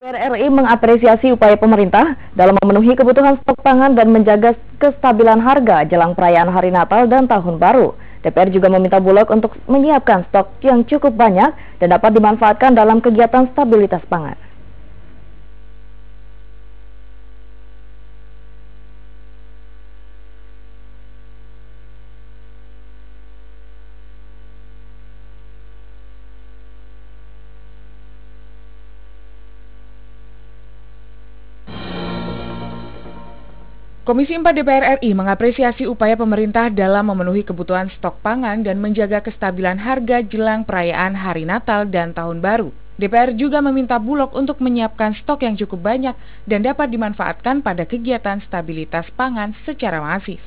DPR RI mengapresiasi upaya pemerintah dalam memenuhi kebutuhan stok pangan dan menjaga kestabilan harga jelang perayaan Hari Natal dan Tahun Baru. DPR juga meminta Bulog untuk menyiapkan stok yang cukup banyak dan dapat dimanfaatkan dalam kegiatan stabilitas pangan. Komisi 4 DPR RI mengapresiasi upaya pemerintah dalam memenuhi kebutuhan stok pangan dan menjaga kestabilan harga jelang perayaan Hari Natal dan Tahun Baru. DPR juga meminta Bulog untuk menyiapkan stok yang cukup banyak dan dapat dimanfaatkan pada kegiatan stabilitas pangan secara masif.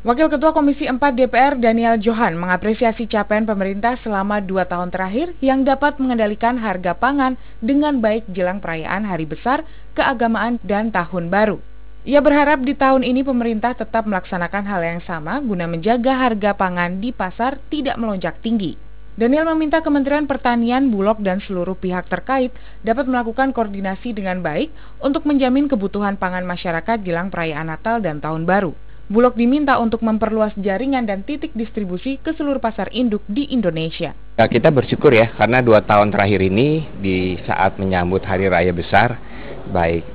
Wakil Ketua Komisi 4 DPR Daniel Johan mengapresiasi capaian pemerintah selama 2 tahun terakhir yang dapat mengendalikan harga pangan dengan baik jelang perayaan Hari Besar, Keagamaan, dan Tahun Baru. Ia berharap di tahun ini pemerintah tetap melaksanakan hal yang sama guna menjaga harga pangan di pasar tidak melonjak tinggi. Daniel meminta Kementerian Pertanian, Bulog, dan seluruh pihak terkait dapat melakukan koordinasi dengan baik untuk menjamin kebutuhan pangan masyarakat jelang perayaan Natal dan Tahun Baru. Bulog diminta untuk memperluas jaringan dan titik distribusi ke seluruh pasar induk di Indonesia. Ya, kita bersyukur ya, karena 2 tahun terakhir ini di saat menyambut Hari Raya Besar, baik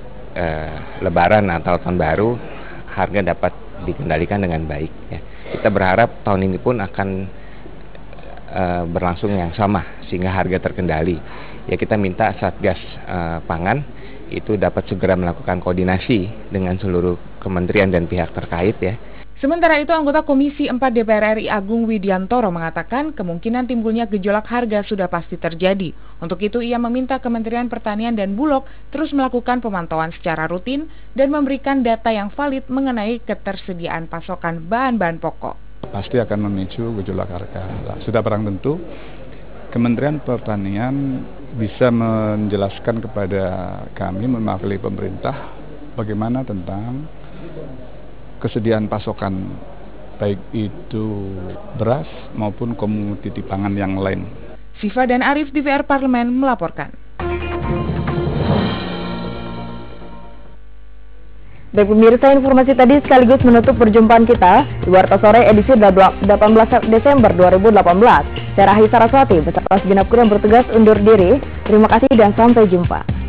Lebaran atau Tahun Baru, harga dapat dikendalikan dengan baik. Ya. Kita berharap tahun ini pun akan berlangsung yang sama sehingga harga terkendali. Ya, kita minta Satgas Pangan itu dapat segera melakukan koordinasi dengan seluruh kementerian dan pihak terkait ya. Sementara itu, anggota Komisi 4 DPR RI Agung Widiantoro mengatakan kemungkinan timbulnya gejolak harga sudah pasti terjadi. Untuk itu, ia meminta Kementerian Pertanian dan Bulog terus melakukan pemantauan secara rutin dan memberikan data yang valid mengenai ketersediaan pasokan bahan-bahan pokok. Pasti akan memicu gejolak harga. Sudah barang tentu, Kementerian Pertanian bisa menjelaskan kepada kami mewakili pemerintah bagaimana tentang kesediaan pasokan baik itu beras maupun komoditi pangan yang lain. Siva dan Arif DPR Parlemen melaporkan. Baik pemirsa, informasi tadi sekaligus menutup perjumpaan kita di Warta Sore edisi 18 Desember 2018. Saya Rahisa Saraswati beserta segenap kru yang bertugas undur diri. Terima kasih dan sampai jumpa.